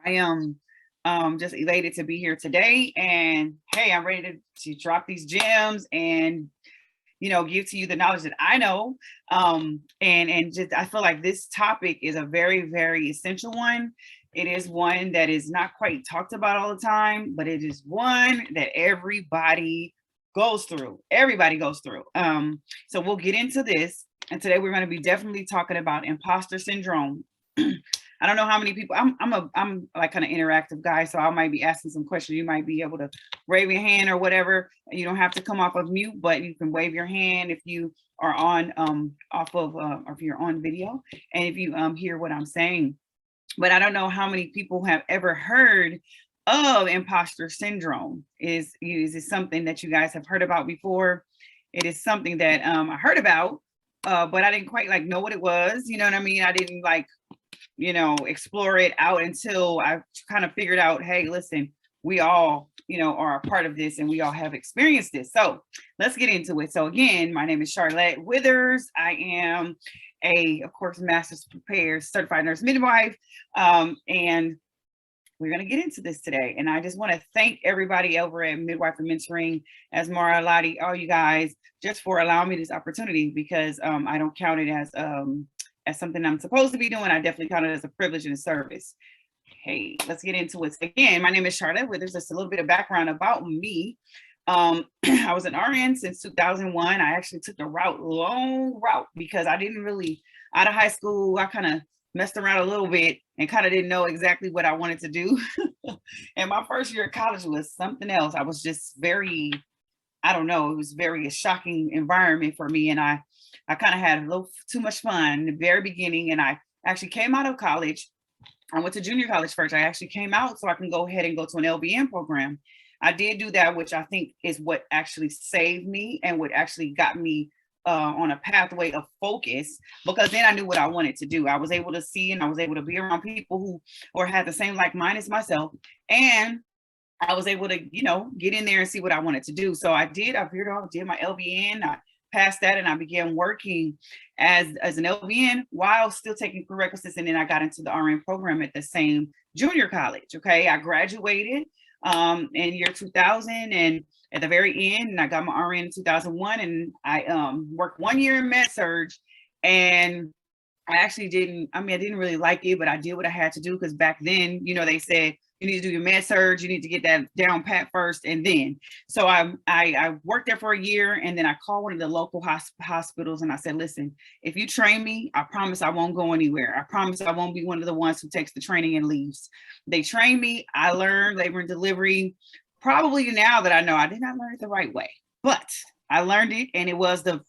I am just elated to be here today. And hey, I'm ready to drop these gems and give to you the knowledge that I know. And just I feel like this topic is a very, very essential one. It is one that is not quite talked about all the time, but it is one that everybody goes through. Everybody goes through. So we'll get into this. And today we're going to be definitely talking about imposter syndrome. I don't know how many people. I'm like kind of interactive guy, so I might be asking some questions. You might be able to wave your hand or whatever. You don't have to come off of mute, but you can wave your hand if you are on off of or if you're on video, and if you hear what I'm saying. But I don't know how many people have ever heard of imposter syndrome. Is it something that you guys have heard about before? It is something that I heard about, but I didn't quite like know what it was. You know what I mean? I didn't like explore it out until I kind of figured out, hey, listen, we all, are a part of this and we all have experienced this. So let's get into it. So again, my name is Charlotte Withers. I am of course, master's prepared certified nurse midwife. And we're going to get into this today. And I just want to thank everybody over at Midwife and Mentoring, Asmara, Lottie, all you guys, just for allowing me this opportunity, because I don't count it as something I'm supposed to be doing. I definitely count it as a privilege and a service. Hey, let's get into it. So again, my name is Charlotte Withers. Just a little bit of background about me. I was an RN since 2001. I actually took the long route, because I didn't really, out of high school, I kind of messed around a little bit and kind of didn't know exactly what I wanted to do. And my first year of college was something else. I was just very, I don't know, it was very a shocking environment for me. And I kind of had a little too much fun in the very beginning. And I actually came out of college. I went to junior college first. I actually came out so I can go ahead and go to an LVN program. I did do that, which I think is what actually saved me and what actually got me on a pathway of focus, because then I knew what I wanted to do. I was able to see and I was able to be around people who or had the same like mind as myself. And I was able to, get in there and see what I wanted to do. So I did my LVN. I passed that and I began working as an LVN while still taking prerequisites. And then I got into the RN program at the same junior college. Okay. I graduated in year 2000 and at the very end, and I got my RN in 2001, and I worked 1 year in med surge, and I didn't really like it, but I did what I had to do, because back then, they said you need to do your med surge, you need to get that down pat first, and then. So I worked there for a year, and then I called one of the local hospitals, and I said, listen, if you train me, I promise I won't go anywhere. I promise I won't be one of the ones who takes the training and leaves. They trained me. I learned labor and delivery. Probably now that I know, I did not learn it the right way, but I learned it, and it was the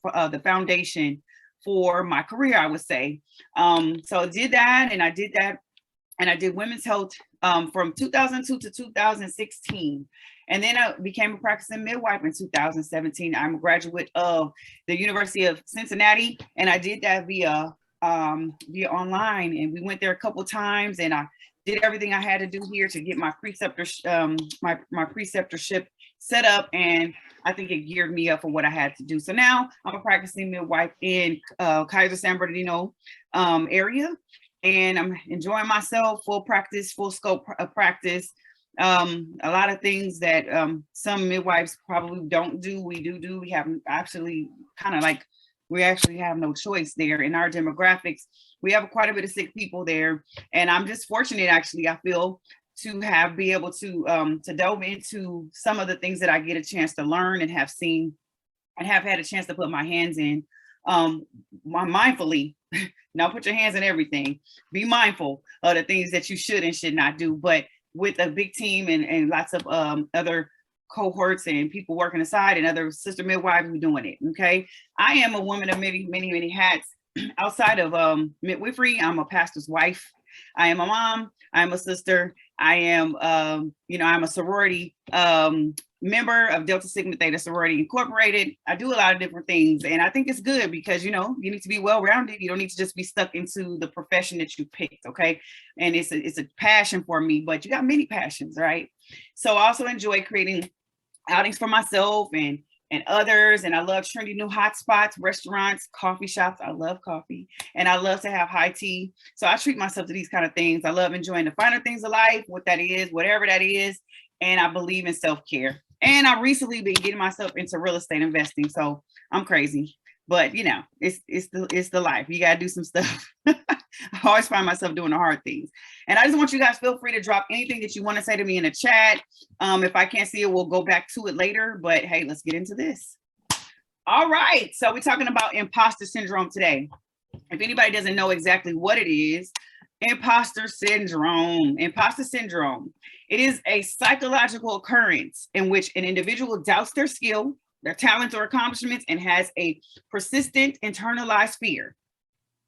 foundation for my career, I would say. So I did that, and I did women's health from 2002 to 2016. And then I became a practicing midwife in 2017. I'm a graduate of the University of Cincinnati, and I did that via online. And we went there a couple of times, and I did everything I had to do here to get my my preceptorship set up, and I think it geared me up for what I had to do. So now I'm a practicing midwife in Kaiser San Bernardino area, and I'm enjoying myself. Full practice, full scope of practice. A lot of things that some midwives probably don't do, we do. We have absolutely we actually have no choice there in our demographics. We have quite a bit of sick people there, and I'm just fortunate, actually, I feel, to be able to delve into some of the things that I get a chance to learn and have seen and have had a chance to put my hands in mindfully. Now put your hands in everything. Be mindful of the things that you should and should not do, but with a big team and lots of other cohorts and people working aside and other sister midwives who doing it. Okay. I am a woman of many, many, many hats. Outside of midwifery, I'm a pastor's wife. I am a mom. I'm a sister. I am, I'm a sorority member of Delta Sigma Theta Sorority Incorporated. I do a lot of different things, and I think it's good because, you need to be well-rounded. You don't need to just be stuck into the profession that you picked, okay? And it's a passion for me, but you got many passions, right? So I also enjoy creating outings for myself and and others. And I love trendy new hotspots, restaurants, coffee shops. I love coffee, and I love to have high tea. So I treat myself to these kind of things. I love enjoying the finer things of life, what that is, whatever that is. And I believe in self-care. And I recently been getting myself into real estate investing. So I'm crazy, but you know, it's the life. You gotta do some stuff. I always find myself doing the hard things. And I just want you guys, feel free to drop anything that you want to say to me in the chat. If I can't see it, we'll go back to it later. But hey, let's get into this. All right. So we're talking about imposter syndrome today. If anybody doesn't know exactly what it is, imposter syndrome. Imposter syndrome. It is a psychological occurrence in which an individual doubts their skill, their talents or accomplishments, and has a persistent internalized fear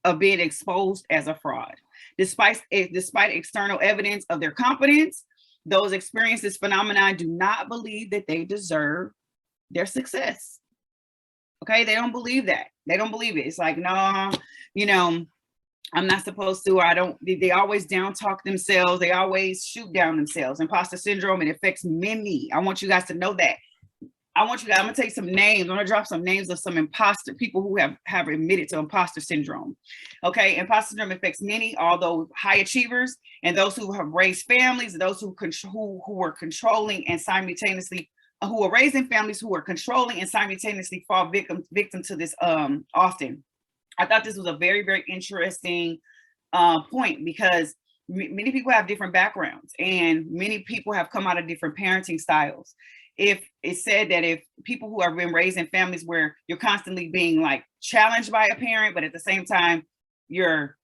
of being exposed as a fraud. Despite external evidence of their competence, those experiencing this phenomenon do not believe that they deserve their success. Okay, they don't believe that. They don't believe it. It's like, no, you know, I'm not supposed to, or I don't, they always down talk themselves. They always shoot down themselves. Imposter syndrome, it affects many. I want you guys to know that. I'm gonna tell you some names. I'm gonna drop some names of some imposter people who have admitted to imposter syndrome. Okay, imposter syndrome affects many, although high achievers and those who have raised families, and those who were controlling and simultaneously, who are raised in families who are controlling and simultaneously fall victim to this often. I thought this was a very, very interesting point, because many people have different backgrounds and many people have come out of different parenting styles. If it's said that if people who have been raised in families where you're constantly being like challenged by a parent, but at the same time, you're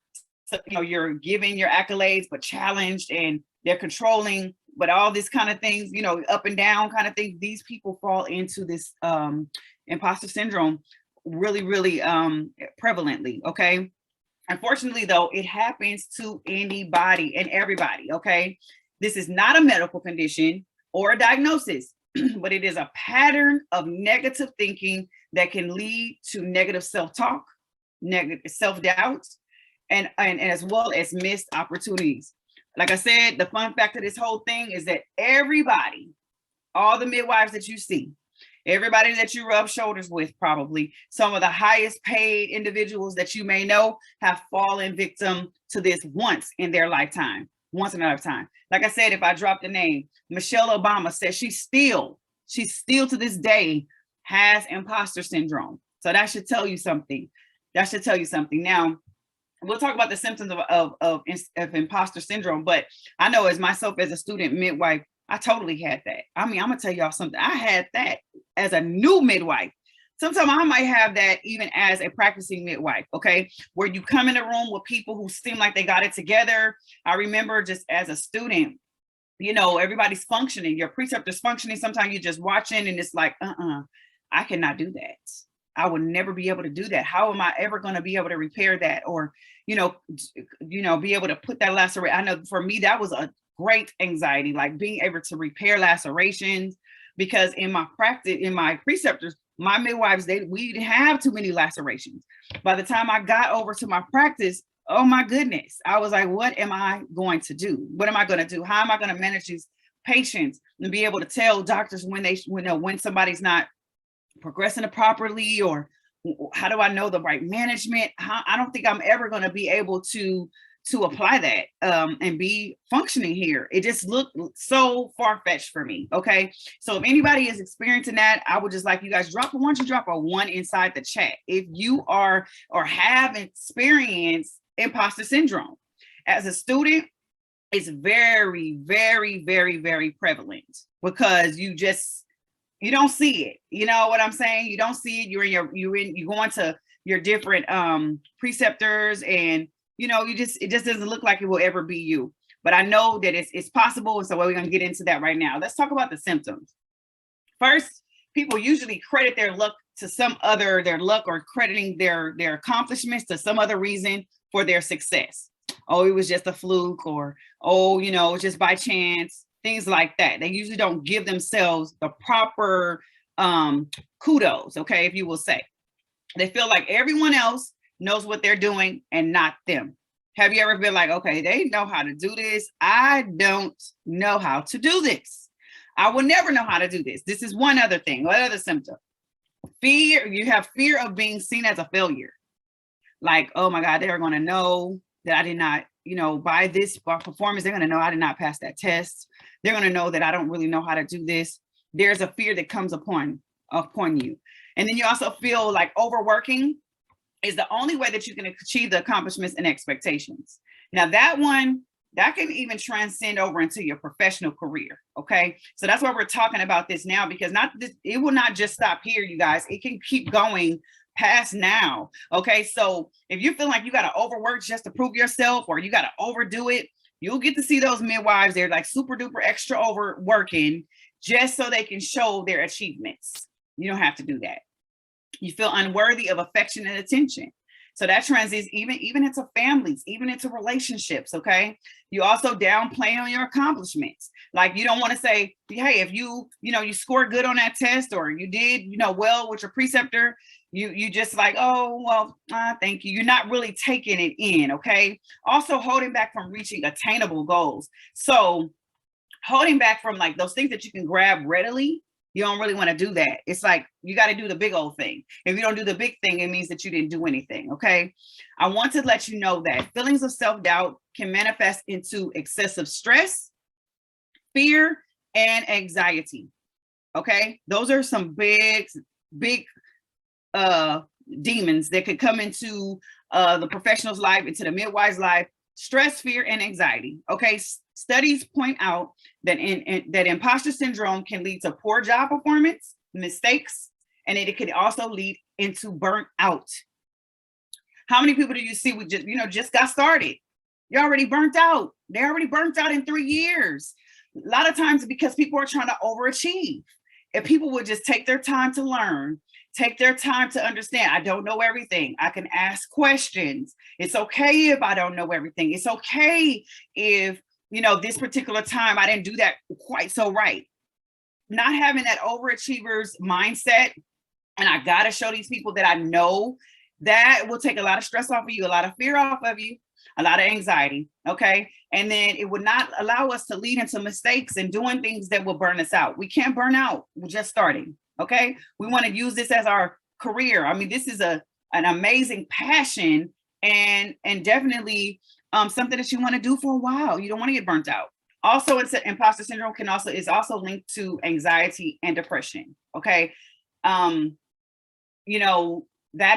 giving your accolades, but challenged, and they're controlling, but all this kind of things, you know, up and down kind of things, these people fall into this imposter syndrome really, really prevalently. Okay. Unfortunately, though, it happens to anybody and everybody. Okay. This is not a medical condition or a diagnosis, but it is a pattern of negative thinking that can lead to negative self-talk, negative self-doubt, and as well as missed opportunities. Like I said, the fun fact of this whole thing is that everybody, all the midwives that you see, everybody that you rub shoulders with, probably some of the highest paid individuals that you may know, have fallen victim to this once in their lifetime. Once in a lifetime. Like I said, if I drop the name, Michelle Obama says she still to this day has imposter syndrome. So that should tell you something. That should tell you something. Now, we'll talk about the symptoms of imposter syndrome, but I know as myself as a student midwife, I totally had that. I mean, I'm gonna tell y'all something. I had that as a new midwife. Sometimes I might have that even as a practicing midwife, okay? Where you come in a room with people who seem like they got it together. I remember just as a student, you know, everybody's functioning, your preceptor's functioning. Sometimes you're just watching and it's like, I cannot do that. I would never be able to do that. How am I ever going to be able to repair that? Or, you know, be able to put that laceration. I know for me, that was a great anxiety, like being able to repair lacerations, because in my practice, in my preceptors, my midwives, we didn't have too many lacerations. By the time I got over to my practice, oh my goodness, I was like, what am I going to do? What am I going to do? How am I going to manage these patients and be able to tell doctors when somebody's not progressing properly, or how do I know the right management? I don't think I'm ever going to be able to apply that and be functioning here. It just looked so far-fetched for me. Okay. So if anybody is experiencing that, I would just like you guys drop a one inside the chat if you are or have experienced imposter syndrome. As a student, it's very, very, very, very prevalent, because you don't see it. You know what I'm saying? You don't see it. You go into your different preceptors, and you know, it just doesn't look like it will ever be you. But I know that it's possible. And so we're going to get into that right now. Let's talk about the symptoms. First, people usually credit their luck or crediting their accomplishments to some other reason for their success. Oh, it was just a fluke, or, oh, you know, just by chance, things like that. They usually don't give themselves the proper kudos, okay, if you will say. They feel like everyone else knows what they're doing and not them. Have you ever been like, okay, they know how to do this. I don't know how to do this. I will never know how to do this. This is one other thing, one other symptom. Fear, you have fear of being seen as a failure. Like, oh my God, they're going to know that I did not, by this performance, they're going to know I did not pass that test. They're going to know that I don't really know how to do this. There's a fear that comes upon you. And then you also feel like overworking is the only way that you can achieve the accomplishments and expectations. Now that one, that can even transcend over into your professional career. Okay. So that's why we're talking about this now, because it will not just stop here, you guys. It can keep going past now. Okay. So if you feel like you got to overwork just to prove yourself, or you got to overdo it, you'll get to see those midwives. They're like super duper extra overworking just so they can show their achievements. You don't have to do that. You feel unworthy of affection and attention. So that transits even into families, even into relationships. Okay. You also downplay on your accomplishments. Like, you don't want to say, hey, if you scored good on that test, or you did, well with your preceptor, you just like, oh, well, thank you. You're not really taking it in. Okay. Also holding back from reaching attainable goals. So holding back from like those things that you can grab readily. You don't really want to do that. It's like, you got to do the big old thing. If you don't do the big thing, it means that you didn't do anything. Okay. I want to let you know that feelings of self-doubt can manifest into excessive stress, fear, and anxiety. Okay. Those are some big demons that could come into the professional's life, into the midwife's life. Stress, fear, and anxiety. Okay. Studies point out that that imposter syndrome can lead to poor job performance, mistakes, and it could also lead into burnt out. How many people do you see with just got started? You're already burnt out. They're already burnt out in 3 years. A lot of times because people are trying to overachieve. If people would just take their time to learn, take their time to understand, I don't know everything. I can ask questions. It's okay if I don't know everything. It's okay if, this particular time I didn't do that quite so right. Not having that overachiever's mindset, and I got to show these people that I know, that will take a lot of stress off of you, a lot of fear off of you, a lot of anxiety. Okay. And then it would not allow us to lead into mistakes and doing things that will burn us out. We can't burn out. We're just starting. Okay. We want to use this as our career. I mean, this is an amazing passion, and definitely something that you want to do for a while. You don't want to get burnt out. Also, imposter syndrome is also linked to anxiety and depression. Okay. That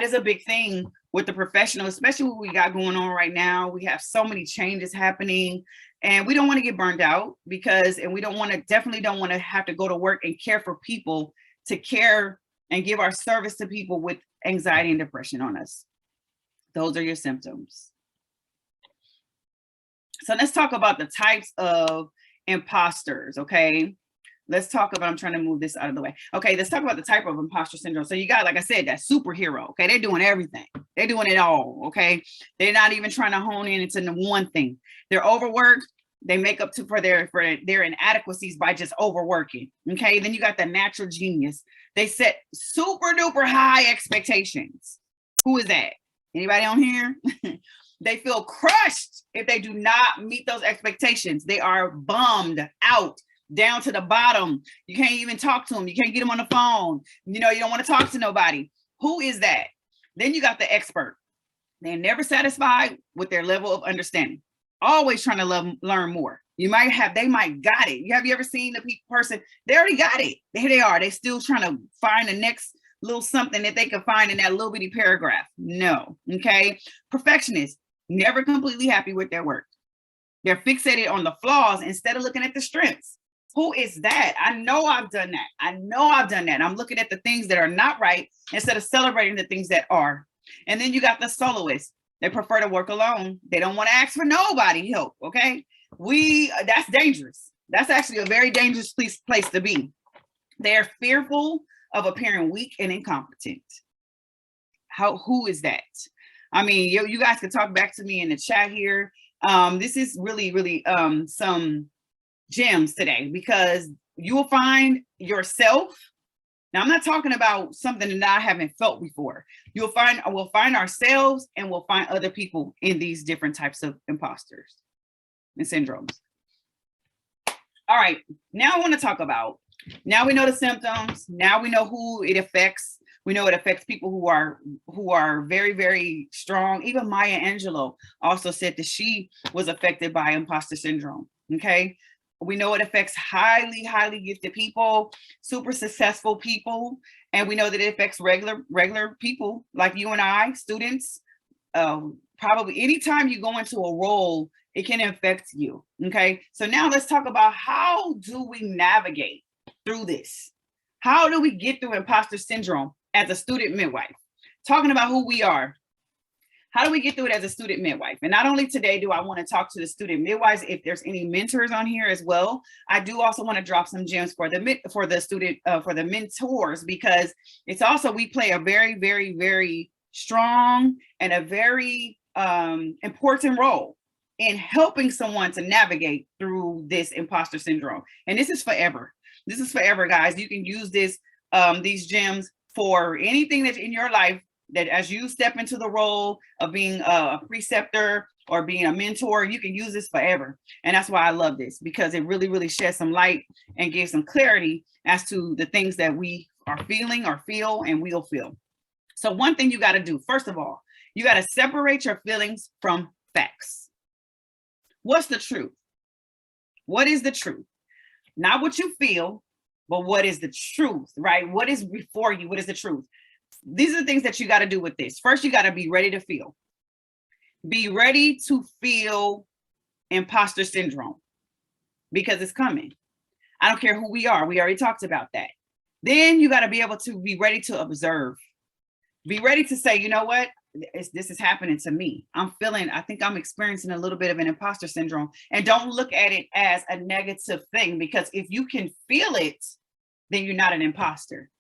is a big thing with the professional, especially what we got going on right now. We have so many changes happening, and we don't want to get burned out and we definitely don't want to have to go to work and care for people, to care and give our service to people with anxiety and depression on us. Those are your symptoms. So let's talk about the types of imposters. Okay. Let's talk about, I'm trying to move this out of the way. Okay, let's talk about the type of imposter syndrome. So you got, like I said, that superhero. Okay, they're doing everything. They're doing it all. Okay, they're not even trying to hone in into one thing. They're overworked. They make up for their inadequacies by just overworking. Okay, then you got the natural genius. They set super duper high expectations. Who is that? Anybody on here? They feel crushed if they do not meet those expectations. They are bummed out, down to the bottom. You can't even talk to them. You can't get them on the phone. You don't want to talk to nobody. Who is that? Then you got the expert. They're never satisfied with their level of understanding. Always trying to learn more. They might got it. Have you ever seen the person? They already got it. Here they are. They're still trying to find the next little something that they can find in that little bitty paragraph. No. Okay. Perfectionists, never completely happy with their work. They're fixated on the flaws instead of looking at the strengths. Who is that? I know I've done that. I'm looking at the things that are not right instead of celebrating the things that are. And then you got the soloists. They prefer to work alone. They don't want to ask for nobody help. Okay. That's dangerous. That's actually a very dangerous place to be. They're fearful of appearing weak and incompetent. Who is that? I mean, you guys can talk back to me in the chat here. This is really, really some gems today, because you will find yourself. Now, I'm not talking about something that I haven't felt before. We'll find ourselves, and we'll find other people in these different types of imposters and syndromes. All right, now I want to talk about, now we know the symptoms. Now we know who it affects. We know it affects people who are very, very strong. Even Maya Angelou also said that she was affected by imposter syndrome. Okay. We know it affects highly, highly gifted people, super successful people. And we know that it affects regular people like you and I, students. Probably anytime you go into a role, it can affect you. Okay. So now let's talk about, how do we navigate through this? How do we get through imposter syndrome as a student midwife? Talking about who we are. How do we get through it as a student midwife? And not only today do I want to talk to the student midwives, if there's any mentors on here as well, I do also want to drop some gems for the student, for the mentors, because it's also, we play a very, very, very strong and a very important role in helping someone to navigate through this imposter syndrome. And this is forever. This is forever, guys. You can use these gems for anything that's in your life, that as you step into the role of being a preceptor or being a mentor, you can use this forever. And that's why I love this, because it really, really sheds some light and gives some clarity as to the things that we are feeling or feel and will feel. So one thing you got to do, first of all, you got to separate your feelings from facts. What's the truth? What is the truth? Not what you feel, but what is the truth, right? What is before you? What is the truth? These are the things that you got to do with this. First, you got to be ready to feel. Be ready to feel imposter syndrome, because it's coming. I don't care who we are. We already talked about that. Then you got to be able to be ready to observe. Be ready to say, you know what? This is happening to me. I think I'm experiencing a little bit of an imposter syndrome. And don't look at it as a negative thing, because if you can feel it, then you're not an imposter.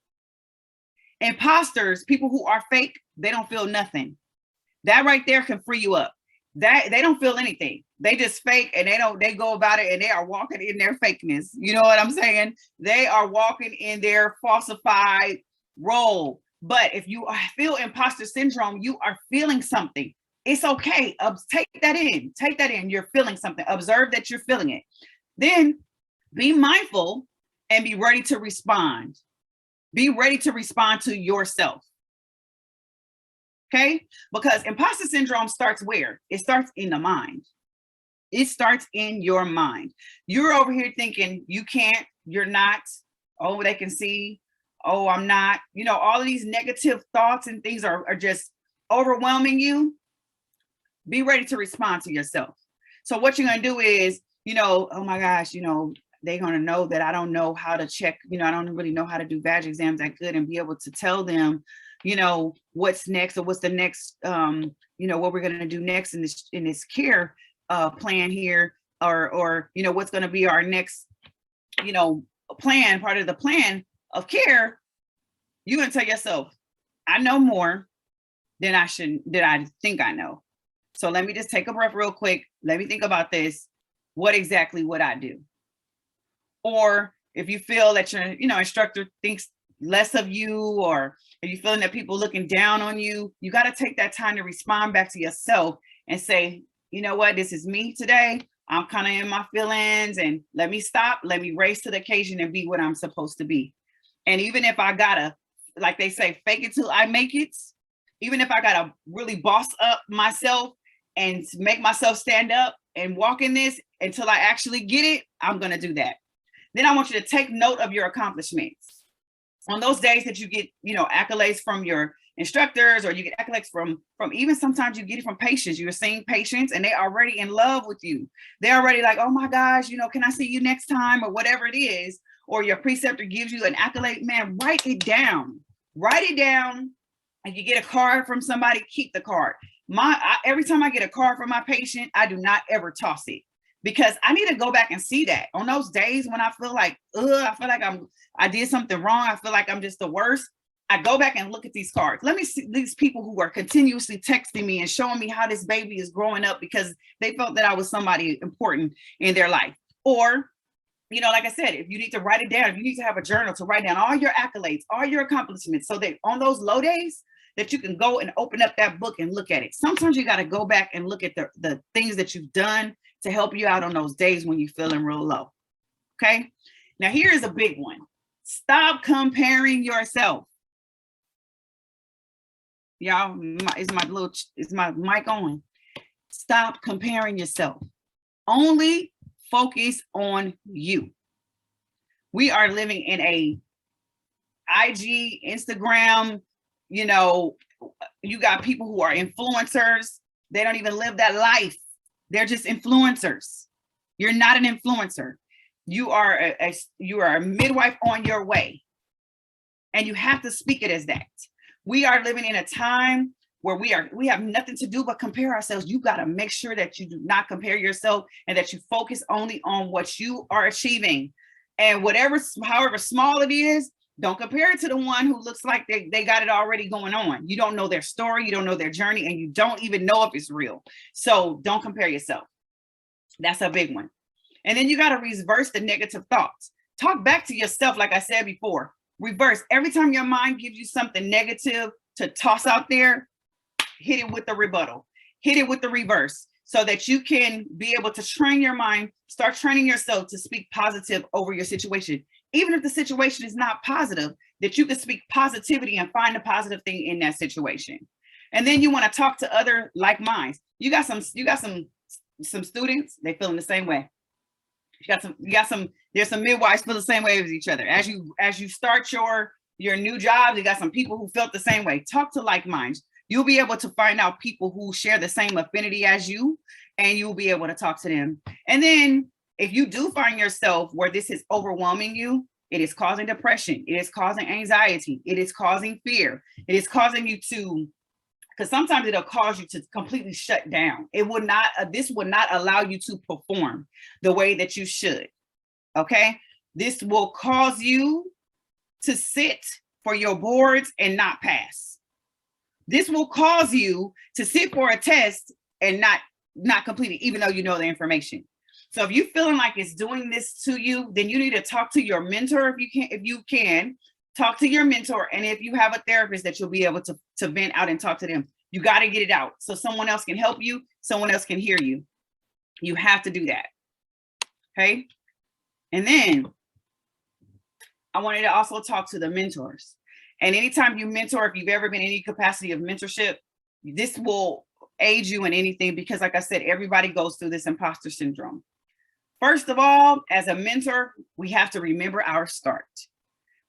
Imposters, people who are fake, they don't feel nothing. That right there can free you up. That they don't feel anything. They just fake, and they go about it, and they are walking in their fakeness. You know what I'm saying? They are walking in their falsified role. But if you feel imposter syndrome, you are feeling something. It's okay. Take that in. Take that in. You're feeling something. Observe that you're feeling it. Then be mindful and be ready to respond. Be ready to respond to yourself. Okay? Because imposter syndrome starts where? It starts in the mind. It starts in your mind. You're over here thinking you can't, you're not, oh, they can see, oh, I'm not, all of these negative thoughts and things are just overwhelming you. Be ready to respond to yourself. So what you're going to do is, oh my gosh, they're going to know that I don't know how to check, I don't really know how to do badge exams that good, and be able to tell them, what's next, or what's the next, what we're going to do next in this care plan here, or what's going to be our next, plan, part of the plan of care. You're going to tell yourself, I know more than I think I know. So let me just take a breath real quick. Let me think about this. What exactly would I do? Or if you feel that your, instructor thinks less of you, or if you're feeling that people looking down on you, you got to take that time to respond back to yourself and say, you know what, this is me today. I'm kind of in my feelings, and let me stop. Let me race to the occasion and be what I'm supposed to be. And even if I gotta, like they say, fake it till I make it, even if I gotta really boss up myself and make myself stand up and walk in this until I actually get it, I'm gonna do that. Then I want you to take note of your accomplishments. On those days that you get, accolades from your instructors, or you get accolades from even sometimes you get it from patients. You're seeing patients and they're already in love with you. They're already like, oh my gosh, can I see you next time, or whatever it is. Or your preceptor gives you an accolade, man, write it down. Write it down. If you get a card from somebody, keep the card. Every time I get a card from my patient, I do not ever toss it, because I need to go back and see that. On those days when I feel like, I feel like I did something wrong, I feel like I'm just the worst, I go back and look at these cards. Let me see these people who are continuously texting me and showing me how this baby is growing up because they felt that I was somebody important in their life. Or, like I said, if you need to write it down, if you need to have a journal to write down all your accolades, all your accomplishments, so that on those low days that you can go and open up that book and look at it. Sometimes you got to go back and look at the things that you've done to help you out on those days when you're feeling real low. Okay. Now here's a big one. Stop comparing yourself. Y'all, is my mic on? Stop comparing yourself. Only focus on you. We are living in a IG, Instagram, you know, you got people who are influencers. They don't even live that life. They're just influencers. You're not an influencer. You are a midwife on your way. And you have to speak it as that. We are living in a time where we have nothing to do but compare ourselves. You got to make sure that you do not compare yourself and that you focus only on what you are achieving. And however small it is, don't compare it to the one who looks like they got it already going on. You don't know their story, you don't know their journey, and you don't even know if it's real. So don't compare yourself. That's a big one. And then you got to reverse the negative thoughts. Talk back to yourself, like I said before. Reverse. Every time your mind gives you something negative to toss out there, hit it with the rebuttal. Hit it with the reverse so that you can be able to train your mind, start training yourself to speak positive over your situation. Even if the situation is not positive, that you can speak positivity and find the positive thing in that situation. And then you want to talk to other like minds. You got some students, they feeling the same way. There's some midwives feel the same way as each other. As you start your new job, you got some people who felt the same way. Talk to like minds. You'll be able to find out people who share the same affinity as you, and you'll be able to talk to them. And then if you do find yourself where this is overwhelming you, it is causing depression, it is causing anxiety, it is causing fear, it is causing you to, because sometimes it'll cause you to completely shut down. This would not allow you to perform the way that you should. Okay. This will cause you to sit for your boards and not pass. This will cause you to sit for a test and not complete it, even though you know the information. So if you're feeling like it's doing this to you, then you need to talk to your mentor if you can. Talk to your mentor. And if you have a therapist, that you'll be able to vent out and talk to them. You got to get it out so someone else can help you, someone else can hear you. You have to do that. Okay. And then I wanted to also talk to the mentors. And anytime you mentor, if you've ever been in any capacity of mentorship, this will aid you in anything, because like I said, everybody goes through this imposter syndrome. First of all, as a mentor, we have to remember our start.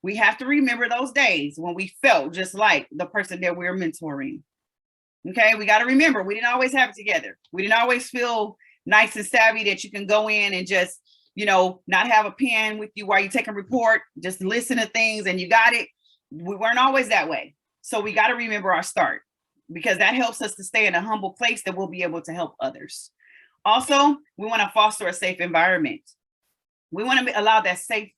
We have to remember those days when we felt just like the person that we're mentoring. Okay, we got to remember, we didn't always have it together. We didn't always feel nice and savvy that you can go in and just, not have a pen with you while you're taking a report, just listen to things and you got it. We weren't always that way. So we got to remember our start, because that helps us to stay in a humble place that we'll be able to help others. Also, we want to foster a safe environment. We want to allow that safe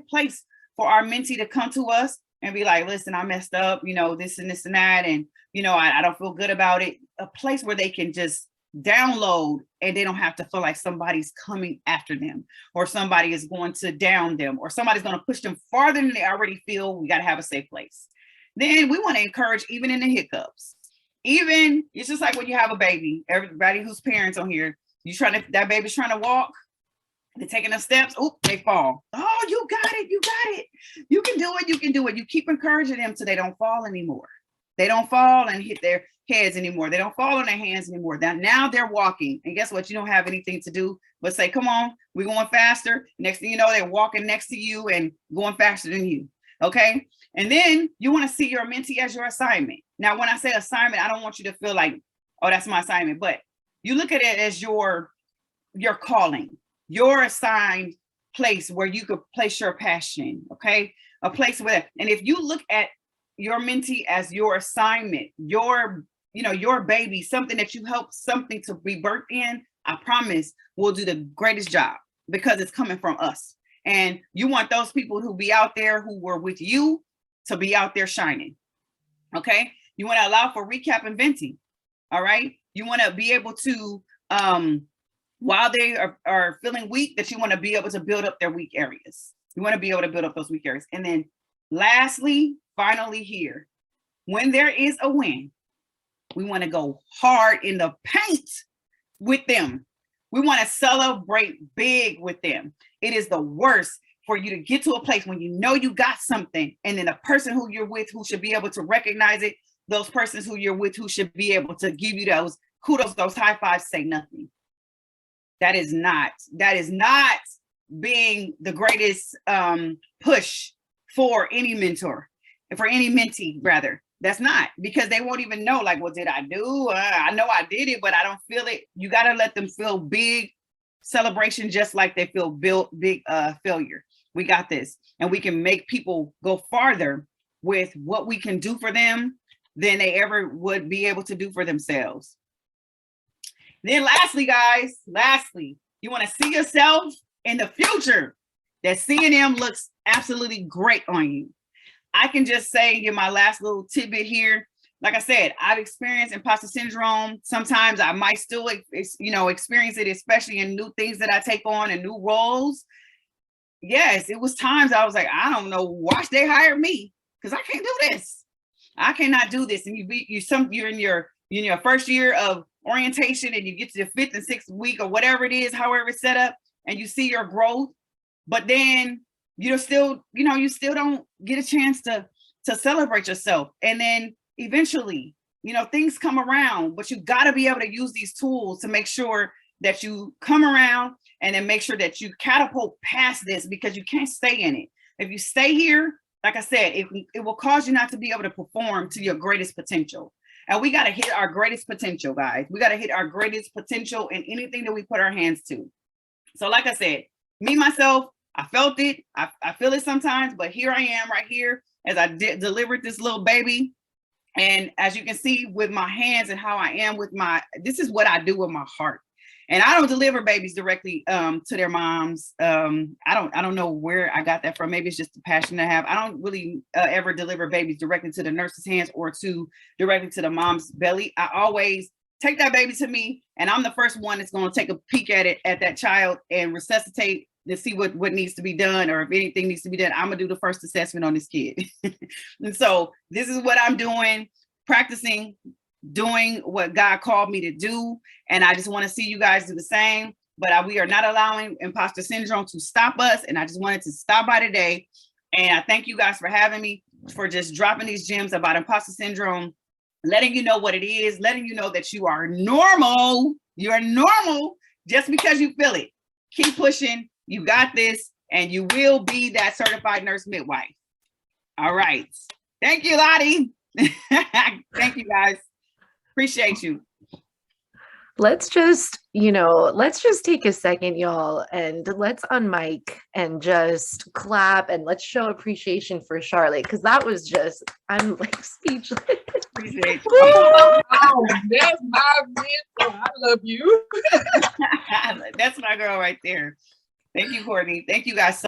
place for our mentee to come to us and be like, listen, I messed up, this and this and that. And, I don't feel good about it. A place where they can just download and they don't have to feel like somebody's coming after them, or somebody is going to down them, or somebody's going to push them farther than they already feel. We got to have a safe place. Then we want to encourage, even in the hiccups. Even, it's just like when you have a baby, everybody who's parents on here, that baby's trying to walk, they're taking the steps, they fall. Oh, you got it. You can do it. You keep encouraging them so they don't fall anymore. They don't fall and hit their heads anymore. They don't fall on their hands anymore. Now they're walking. And guess what? You don't have anything to do but say, come on, we're going faster. Next thing you know, they're walking next to you and going faster than you. Okay. And then you want to see your mentee as your assignment. Now, when I say assignment, I don't want you to feel like, oh, that's my assignment, but you look at it as your calling, your assigned place where you could place your passion. Okay. A place where, and if you look at your mentee as your assignment, your baby, something that you help something to be birthed in, I promise we'll do the greatest job, because it's coming from us. And you want those people who be out there who were with you to be out there shining. Okay. You want to allow for recap and venting. All right. You want to be able to, while they are feeling weak, that you want to be able to build up their weak areas. You want to be able to build up those weak areas. And then lastly, finally here, when there is a win, we want to go hard in the paint with them. We want to celebrate big with them. It is the worst for you to get to a place when you know you got something, and then the person who you're with, who should be able to recognize it, those persons who you're with who should be able to give you those kudos, those high fives, say nothing. That is not being the greatest push for any mentor, for any mentee rather. That's not, because they won't even know, like, what did I do? I know I did it, but I don't feel it. You got to let them feel big celebration, just like they feel big failure. We got this, and we can make people go farther with what we can do for them than they ever would be able to do for themselves. Then lastly, guys, you want to see yourself in the future, that C&M looks absolutely great on you. I can just say, in my last little tidbit here, like I said, I've experienced imposter syndrome. Sometimes I might still, experience it, especially in new things that I take on and new roles. Yes, it was times I was like, I don't know why they hired me, because I can't do this. I cannot do this. And you're in your first year of orientation, and you get to the 5th and 6th week or whatever it is, however it's set up, and you see your growth, but then you still don't get a chance to celebrate yourself. And then eventually, things come around, but you got to be able to use these tools to make sure that you come around, and then make sure that you catapult past this, because you can't stay in it. If you stay here, like I said, it will cause you not to be able to perform to your greatest potential. And we got to hit our greatest potential, guys. We got to hit our greatest potential in anything that we put our hands to. So like I said, me, myself, I felt it. I feel it sometimes, but here I am right here as I delivered this little baby. And as you can see with my hands and how I am with this is what I do with my heart. And I don't deliver babies directly to their moms. I don't know where I got that from. Maybe it's just a passion I have. I don't really ever deliver babies directly to the nurse's hands or directly to the mom's belly. I always take that baby to me, and I'm the first one that's going to take a peek at that child and resuscitate to see what needs to be done, or if anything needs to be done. I'm gonna do the first assessment on this kid. And so this is what I'm doing, practicing, doing what God called me to do. And I just want to see you guys do the same, but we are not allowing imposter syndrome to stop us. And I just wanted to stop by today. And I thank you guys for having me, for just dropping these gems about imposter syndrome, letting you know what it is, letting you know that you are normal. You're normal just because you feel it. Keep pushing. You got this, and you will be that certified nurse midwife. All right. Thank you, Lottie. Thank you, guys. Appreciate you. Let's just take a second, y'all, and let's unmic and just clap, and let's show appreciation for Charlotte, because that was just, I'm like speechless. Appreciate you. Oh, that's my mentor. I love you. That's my girl right there. Thank you, Courtney. Thank you guys so